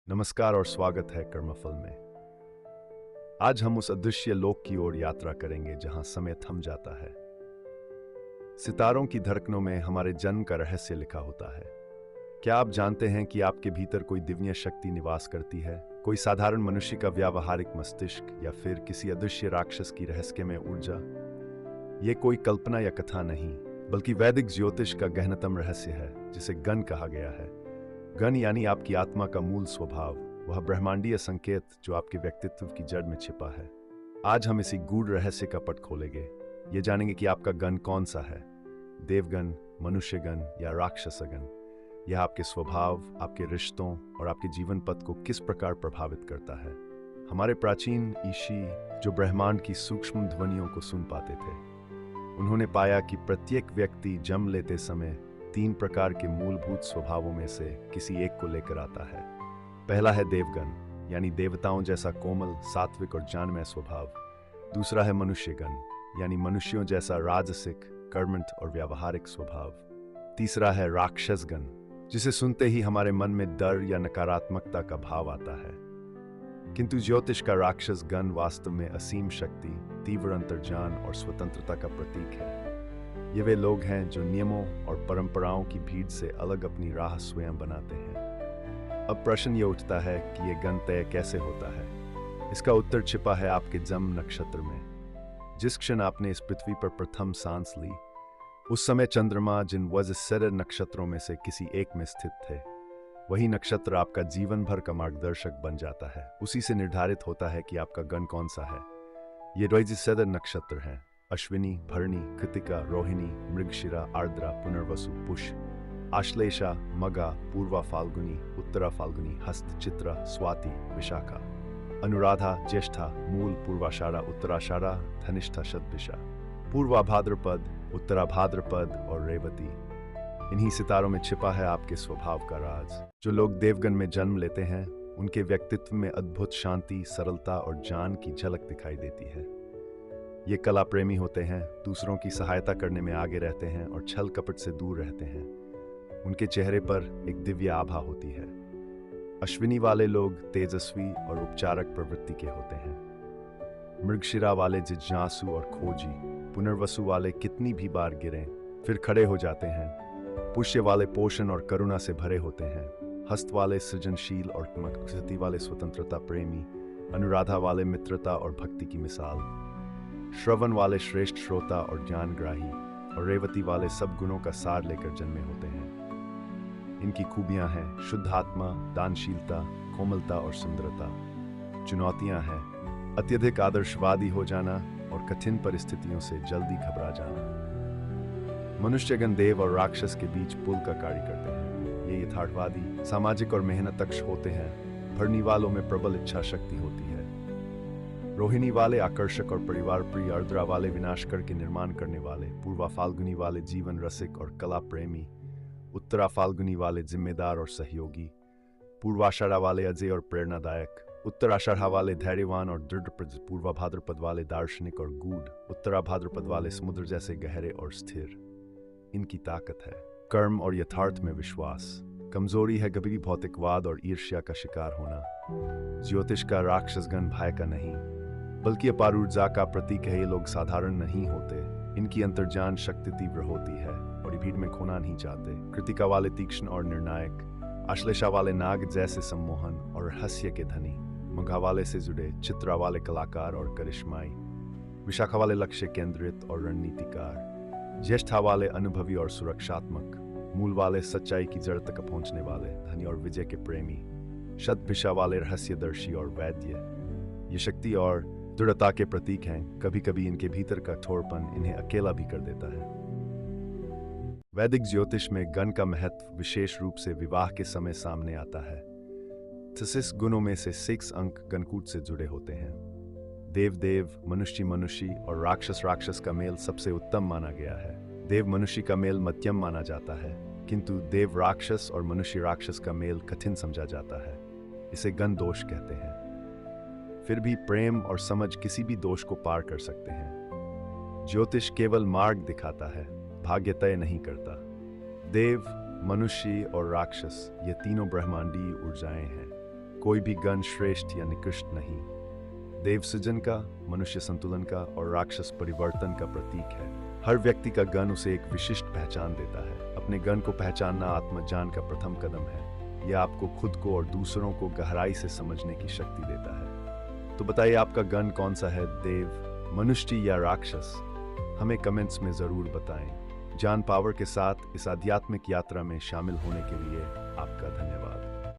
नमस्कार और स्वागत है कर्मफल में। आज हम उस अदृश्य लोक की ओर यात्रा करेंगे जहां समय थम जाता है। सितारों की धड़कनों में हमारे जन्म का रहस्य लिखा होता है। क्या आप जानते हैं कि आपके भीतर कोई दिव्य शक्ति निवास करती है? कोई साधारण मनुष्य का व्यावहारिक मस्तिष्क या फिर किसी अदृश्य राक्षस की रहस्यमय ऊर्जा? ये कोई कल्पना या कथा नहीं, बल्कि वैदिक ज्योतिष का गहनतम रहस्य है, जिसे गण कहा गया है। गण यानी आपकी आत्मा का मूल स्वभाव, वह ब्रह्मांडीय संकेत जो आपके व्यक्तित्व की जड़ में छिपा है। आज हम इसी गूढ़ रहस्य का पट खोलेंगे। ये जानेंगे कि आपका गण कौन सा है, देवगण, मनुष्यगण या राक्षसगण। यह आपके स्वभाव, आपके रिश्तों और आपके जीवन पथ को किस प्रकार प्रभावित करता है। हमारे प्राचीन ऋषि, जो ब्रह्मांड की सूक्ष्म ध्वनियों को सुन पाते थे, उन्होंने पाया कि प्रत्येक व्यक्ति जन्म लेते समय 3 प्रकार के मूलभूत स्वभावों में से किसी एक को लेकर आता है। पहला है देवगण, यानी देवताओं जैसा कोमल, सात्विक और जानमय स्वभाव। दूसरा है मनुष्यगण, यानी मनुष्यों जैसा राजसिक, कर्मठ और व्यावहारिक स्वभाव। तीसरा है राक्षसगण, जिसे सुनते ही हमारे मन में डर या नकारात्मकता का भाव आता है। किंतु ज्योतिष का राक्षस गण वास्तव में असीम शक्ति, तीव्र अंतर्ज्ञान और स्वतंत्रता का प्रतीक है। ये वे लोग हैं जो नियमों और परंपराओं की भीड़ से अलग अपनी राह स्वयं बनाते हैं। अब प्रश्न ये उठता है कि ये गण तय कैसे होता है। इसका उत्तर छिपा है आपके जन्म नक्षत्र में। जिस क्षण आपने इस पृथ्वी पर प्रथम सांस ली, उस समय चंद्रमा जिन वज्रसर नक्षत्रों में से किसी एक में स्थित थे, वही नक्षत्र आपका जीवन भर का मार्गदर्शक बन जाता है। उसी से निर्धारित होता है कि आपका गण कौन सा है। ये वज्रसर नक्षत्र हैं: अश्विनी, भरणी, कृतिका, रोहिणी, मृगशिरा, आर्द्रा, पुनर्वसु, पुष, आश्लेषा, मगा, पूर्वा फाल्गुनी, उत्तरा फाल्गुनी, हस्त, चित्रा, स्वाति, विशाखा, अनुराधा, ज्येष्ठा, मूल, पूर्वाषाढ़ा, उत्तराषाढ़ा, धनिष्ठा, शतभिषा, पूर्वा भाद्रपद, उत्तरा भाद्रपद और रेवती। इन्हीं सितारों में छिपा है आपके स्वभाव का राज। जो लोग देवगण में जन्म लेते हैं, उनके व्यक्तित्व में अद्भुत शांति, सरलता और जान की झलक दिखाई देती है। ये कला प्रेमी होते हैं, दूसरों की सहायता करने में आगे रहते हैं और छल कपट से दूर रहते हैं। उनके चेहरे पर एक दिव्य आभा होती है। अश्विनी वाले लोग तेजस्वी और उपचारक प्रवृत्ति के होते हैं। मृगशिरा वाले जिज्ञासु और खोजी। पुनर्वसु वाले कितनी भी बार गिरें फिर खड़े हो जाते हैं। पुष्य वाले पोषण और करुणा से भरे होते हैं। हस्त वाले सृजनशील और मकसदी वाले स्वतंत्रता प्रेमी। अनुराधा वाले मित्रता और भक्ति की मिसाल। श्रवण वाले श्रेष्ठ श्रोता और ज्ञानग्राही, और रेवती वाले सब गुणों का सार लेकर जन्मे होते हैं। इनकी खूबियां हैं शुद्ध आत्मा, दानशीलता, कोमलता और सुंदरता। चुनौतियां हैं अत्यधिक आदर्शवादी हो जाना और कठिन परिस्थितियों से जल्दी घबरा जाना। मनुष्यगण देव और राक्षस के बीच पुल का कार्य करते हैं। ये यथार्थवादी, सामाजिक और मेहनतकश होते हैं। भरणी वालों में प्रबल इच्छा शक्ति होती है। रोहिणी वाले आकर्षक और परिवार प्रिय। आर्द्रा वाले विनाश करके निर्माण करने वाले। पूर्वा फाल्गुनी वाले जीवन रसिक और कला प्रेमी। उत्तरा फाल्गुनी वाले जिम्मेदार और सहयोगी। पूर्वाषाढ़ा वाले अजय और प्रेरणादायक। उत्तराषाढ़ा वाले धैर्यवान और दृढ़। पूर्वा भाद्रपद वाले दार्शनिक और गूढ़। उत्तरा भाद्रपद वाले समुद्र जैसे गहरे और स्थिर। इनकी ताकत है कर्म और यथार्थ में विश्वास। कमजोरी है गंभीर भौतिकवाद और ईर्ष्या का शिकार होना। ज्योतिष का राक्षसगण भय का नहीं, बल्कि अपार ऊर्जा का प्रतीक है। ये लोग साधारण नहीं होते। इनकी अंतर्ज्ञान शक्ति तीव्र होती है और ये भीड़ में खोना नहीं चाहते। कृतिका वाले तीक्ष्ण और निर्णायक। आश्लेषा वाले नाग जैसे सम्मोहन और रहस्य के धनी। मघा वाले से जुड़े। चित्रा वाले कलाकार और करिश्माई। विशाखा वाले लक्ष्य केंद्रित और रणनीतिकार। ज्येष्ठा वाले अनुभवी और सुरक्षात्मक। मूल वाले सच्चाई की जड़ तक पहुंचने वाले, धनी और विजय के प्रेमी। शतभिषा वाले रहस्यदर्शी और वैद्य। ये शक्ति और दृढ़ता के प्रतीक हैं। कभी कभी इनके भीतर का कठोरपन इन्हें अकेला भी कर देता है। वैदिक ज्योतिष में गण का महत्व विशेष रूप से विवाह के समय सामने आता है। 36 गुणों में से 6 अंक गणकूट से जुड़े होते हैं। देव देव, मनुष्य मनुष्य और राक्षस राक्षस का मेल सबसे उत्तम माना गया है। देव मनुष्य का मेल मध्यम माना जाता है, किंतु देव राक्षस और मनुष्य राक्षस का मेल कठिन समझा जाता है। इसे गण दोष कहते हैं। फिर भी प्रेम और समझ किसी भी दोष को पार कर सकते हैं। ज्योतिष केवल मार्ग दिखाता है, भाग्य तय नहीं करता। देव, मनुष्य और राक्षस ये तीनों ब्रह्मांडीय ऊर्जाएं हैं। कोई भी गण श्रेष्ठ या निकृष्ट नहीं। देव सृजन का, मनुष्य संतुलन का और राक्षस परिवर्तन का प्रतीक है। हर व्यक्ति का गण उसे एक विशिष्ट पहचान देता है। अपने गण को पहचानना आत्मज्ञान का प्रथम कदम है। यह आपको खुद को और दूसरों को गहराई से समझने की शक्ति देता है। तो बताइए, आपका गण कौन सा है? देव, मनुष्य या राक्षस? हमें कमेंट्स में जरूर बताएं। ज्ञान पावर के साथ इस आध्यात्मिक यात्रा में शामिल होने के लिए आपका धन्यवाद।